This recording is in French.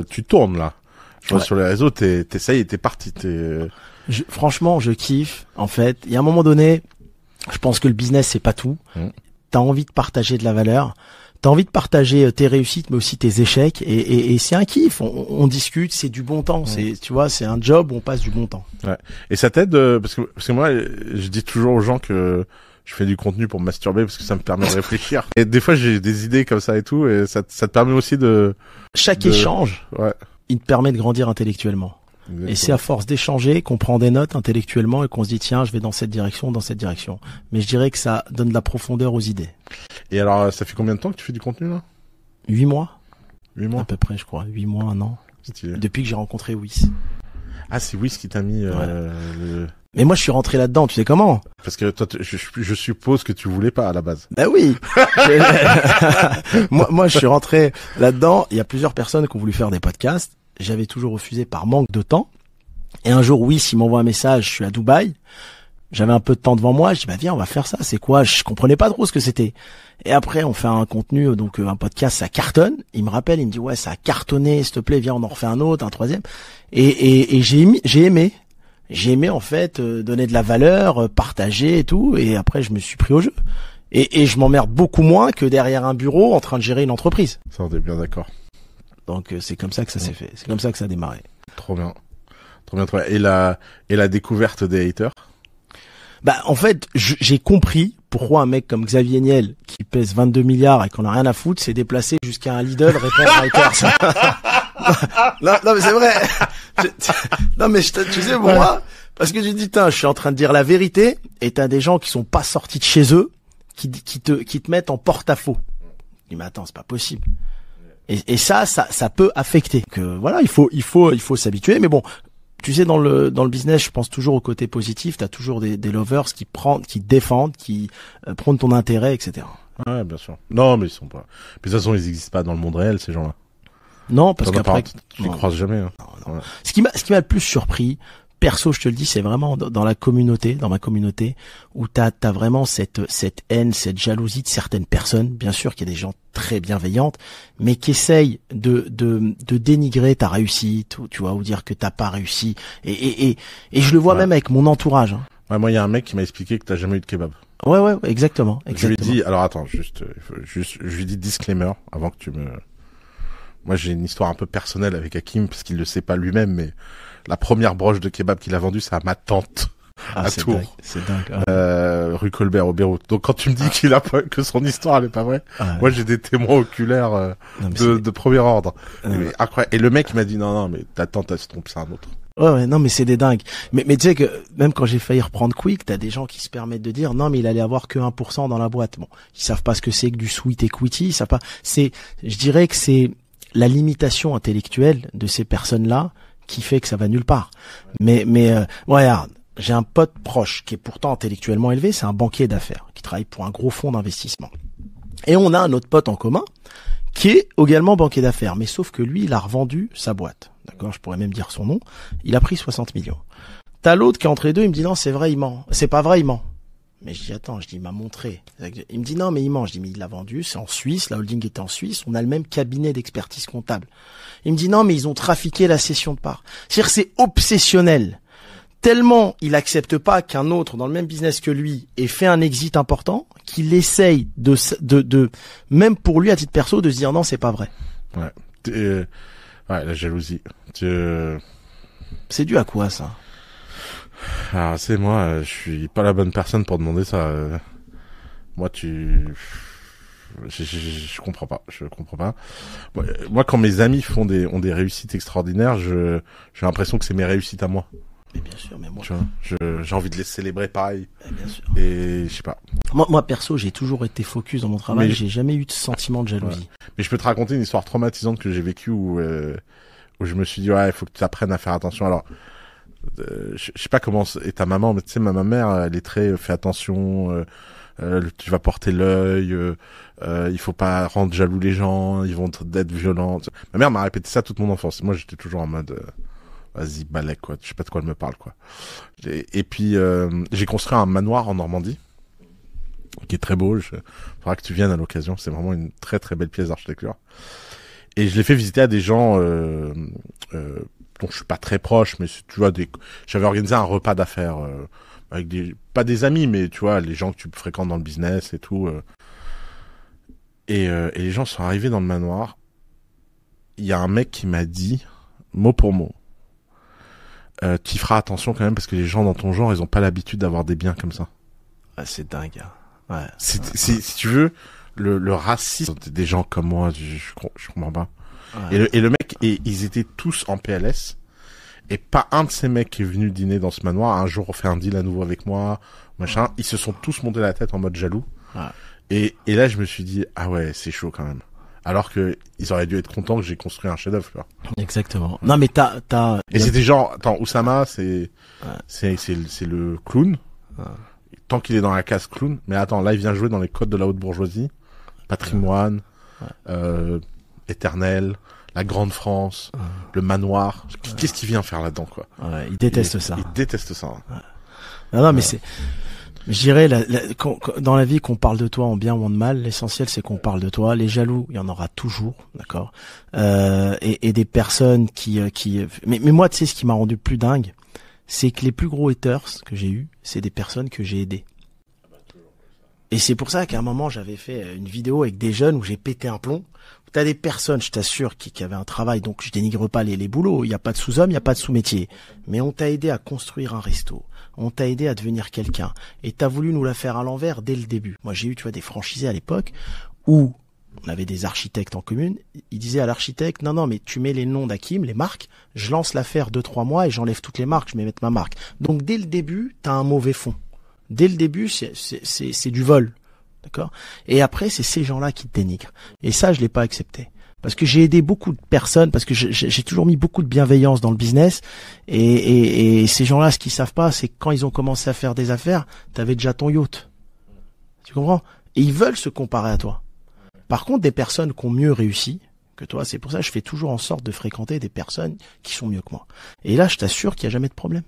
Tu tournes là. Je vois sur les réseaux, ça y est, t'es parti. Franchement, je kiffe. En fait, il y a un moment donné, je pense que le business c'est pas tout. T'as envie de partager de la valeur. T'as envie de partager tes réussites, mais aussi tes échecs, et c'est un kiff. On discute, c'est du bon temps. Tu vois, c'est un job où on passe du bon temps. Ouais. Et ça t'aide parce que moi, je dis toujours aux gens que je fais du contenu pour me masturber parce que ça me permet de réfléchir. Et des fois, j'ai des idées comme ça et tout, et ça te permet aussi Chaque échange, il te permet de grandir intellectuellement. Exactement. Et c'est à force d'échanger qu'on prend des notes intellectuellement et qu'on se dit tiens, je vais dans cette direction. Mais je dirais que ça donne de la profondeur aux idées. Et alors, ça fait combien de temps que tu fais du contenu là ? 8 mois. 8 mois ? À peu près, je crois. 8 mois, 1 an. Stylé. Depuis que j'ai rencontré Whis. Ah, c'est Whis qui t'a mis Mais moi, je suis rentré là-dedans, tu sais comment ? Parce que toi, je suppose que tu voulais pas à la base. Ben oui. moi, je suis rentré là-dedans. Il y a plusieurs personnes qui ont voulu faire des podcasts. J'avais toujours refusé par manque de temps. Et un jour, Whis, il m'envoie un message. Je suis à Dubaï. J'avais un peu de temps devant moi. Je dis, bah viens, on va faire ça. C'est quoi ? Je comprenais pas trop ce que c'était. Et après, on fait un contenu, donc un podcast, ça cartonne. Il me rappelle, il me dit, ouais, ça a cartonné, s'il te plaît, viens, on en refait un autre, un troisième. Et j'ai aimé. J'ai aimé, en fait, donner de la valeur, partager et tout. Et après, je me suis pris au jeu. Et je m'emmerde beaucoup moins que derrière un bureau en train de gérer une entreprise. Ça, on est bien d'accord. Donc, c'est comme ça que ça s'est fait. C'est comme ça que ça a démarré. Trop bien. Trop bien, trop bien. Et la découverte des haters? Bah, en fait, j'ai compris pourquoi un mec comme Xavier Niel, qui pèse 22 milliards et qu'on a rien à foutre, s'est déplacé jusqu'à un Lidl répondre à haters. non, mais c'est vrai. Non, mais tu sais, moi, parce que tu dis, je suis en train de dire la vérité, et t'as des gens qui sont pas sortis de chez eux, qui te mettent en porte-à-faux. Je dis, mais attends, c'est pas possible. Et ça peut affecter. Que voilà, il faut s'habituer, mais bon. Tu sais, dans le business, je pense toujours au côté positif. T'as toujours des lovers qui défendent, qui prennent ton intérêt, etc. Ouais, bien sûr. Non, mais ils sont pas. Mais de toute façon, ils n'existent pas dans le monde réel, ces gens-là. Non, parce qu'après, tu les croises jamais. Hein. Non. Ouais. Ce qui m'a le plus surpris, perso, je te le dis, c'est vraiment dans la communauté, dans ma communauté, où t'as vraiment cette haine, cette jalousie de certaines personnes. Bien sûr qu'il y a des gens très bienveillantes, mais qui essayent de dénigrer ta réussite, tu vois, ou dire que t'as pas réussi. Et je le vois même avec mon entourage. Hein. Ouais, moi, il y a un mec qui m'a expliqué que t'as jamais eu de kebab. Ouais, exactement. Je lui ai dit, alors attends, juste, je lui ai dit disclaimer avant que tu me. Moi, j'ai une histoire un peu personnelle avec Hakim, parce qu'il le sait pas lui-même, mais la première broche de kebab qu'il a vendue, c'est à ma tante. À Tours. C'est dingue. Rue Colbert au Beyrouth. Donc quand tu me dis que son histoire elle est pas vraie, moi j'ai des témoins oculaires de premier ordre. Mais incroyable. Et le mec m'a dit non mais ta tante elle se trompe, c'est un autre. Ouais, non mais c'est des dingues. Mais tu sais que même quand j'ai failli reprendre Quick, t'as des gens qui se permettent de dire non mais il allait avoir que 1% dans la boîte. Bon, ils savent pas ce que c'est que du sweet equity, ils savent pas. Je dirais que c'est la limitation intellectuelle de ces personnes-là qui fait que ça va nulle part. Mais regarde, j'ai un pote proche qui est pourtant intellectuellement élevé, c'est un banquier d'affaires qui travaille pour un gros fonds d'investissement. Et on a un autre pote en commun qui est également banquier d'affaires, mais sauf que lui, il a revendu sa boîte. D'accord, je pourrais même dire son nom. Il a pris 60 millions. T'as l'autre qui est entre les deux, il me dit non, c'est vrai, il ment. C'est pas vrai, il ment. Mais je dis attends, il m'a montré. Il me dit non mais il ment. Je dis mais il l'a vendu, c'est en Suisse, la holding était en Suisse, on a le même cabinet d'expertise comptable. Il me dit non mais ils ont trafiqué la cession de parts. C'est-à-dire c'est obsessionnel. Tellement il accepte pas qu'un autre dans le même business que lui ait fait un exit important, qu'il essaye de même pour lui à titre perso de se dire non c'est pas vrai. Ouais, la jalousie. C'est dû à quoi ça? Alors, c'est moi, je suis pas la bonne personne pour demander ça. Moi, je comprends pas. Moi, quand mes amis ont des réussites extraordinaires, j'ai l'impression que c'est mes réussites à moi. Mais bien sûr, mais moi, tu vois, j'ai envie de les célébrer pareil. Bien sûr. Et je sais pas. Moi, perso, j'ai toujours été focus dans mon travail. J'ai jamais eu de sentiment de jalousie. Ouais. Mais je peux te raconter une histoire traumatisante que j'ai vécue où je me suis dit ouais, il faut que tu apprennes à faire attention. Alors. Je sais pas comment est ta maman, mais tu sais, ma mère, elle est très fais attention, tu vas porter l'œil, il faut pas rendre jaloux les gens, ils vont être violents. Ma mère m'a répété ça toute mon enfance. Moi, j'étais toujours en mode vas-y, balèque, quoi. Je sais pas de quoi elle me parle, quoi. Et puis j'ai construit un manoir en Normandie qui est très beau. Faudra que tu viennes à l'occasion. C'est vraiment une très très belle pièce d'architecture. Et je l'ai fait visiter à des gens dont je suis pas très proche, mais tu vois, j'avais organisé un repas d'affaires avec pas des amis, mais tu vois, les gens que tu fréquentes dans le business et tout. Et les gens sont arrivés dans le manoir. Il y a un mec qui m'a dit, mot pour mot, tu feras attention quand même parce que les gens dans ton genre, ils ont pas l'habitude d'avoir des biens comme ça. Ah, c'est dingue. Ouais. Si tu veux, le racisme des gens comme moi, je comprends pas. Ouais. Et le mec, ils étaient tous en PLS. Et pas un de ces mecs qui est venu dîner dans ce manoir un jour fait un deal à nouveau avec moi, machin. Ouais. Ils se sont tous montés la tête en mode jaloux. Ouais. Et là, je me suis dit, ah ouais, c'est chaud quand même. Alors que ils auraient dû être contents que j'ai construit un chef-d'œuvre, quoi. Exactement. Non, mais t'as. Et c'était genre, attends, Oussama, c'est le clown. Ouais. Tant qu'il est dans la case clown. Mais attends, là, il vient jouer dans les codes de la haute bourgeoisie. Patrimoine, éternel, la grande France, le manoir. Qu'est-ce qu'il vient faire là-dedans, quoi? Ouais, il déteste ça. Il déteste ça. Hein. Ouais. Non, mais c'est, je dirais, dans la vie, qu'on parle de toi en bien ou en mal, l'essentiel, c'est qu'on parle de toi. Les jaloux, il y en aura toujours, d'accord? Et des personnes mais moi, tu sais, ce qui m'a rendu plus dingue, c'est que les plus gros haters que j'ai eu, c'est des personnes que j'ai aidées. Et c'est pour ça qu'à un moment, j'avais fait une vidéo avec des jeunes où j'ai pété un plomb. T'as des personnes, je t'assure, qui avaient un travail, donc je dénigre pas les boulots. Il n'y a pas de sous-homme, il n'y a pas de sous-métier. Mais on t'a aidé à construire un resto. On t'a aidé à devenir quelqu'un. Et t'as voulu nous la faire à l'envers dès le début. Moi, j'ai eu, tu vois, des franchisés à l'époque où on avait des architectes en commune. Ils disaient à l'architecte, non, mais tu mets les noms d'Hakim, les marques. Je lance l'affaire 2-3 mois et j'enlève toutes les marques. Je vais mettre ma marque. Donc, dès le début, t'as un mauvais fond. Dès le début, c'est du vol. D'accord? Et après, c'est ces gens-là qui te dénigrent. Et ça, je l'ai pas accepté. Parce que j'ai aidé beaucoup de personnes, parce que j'ai toujours mis beaucoup de bienveillance dans le business. Et ces gens-là, ce qu'ils savent pas, c'est que quand ils ont commencé à faire des affaires, t'avais déjà ton yacht. Tu comprends? Et ils veulent se comparer à toi. Par contre, des personnes qui ont mieux réussi que toi, c'est pour ça que je fais toujours en sorte de fréquenter des personnes qui sont mieux que moi. Et là, je t'assure qu'il n'y a jamais de problème.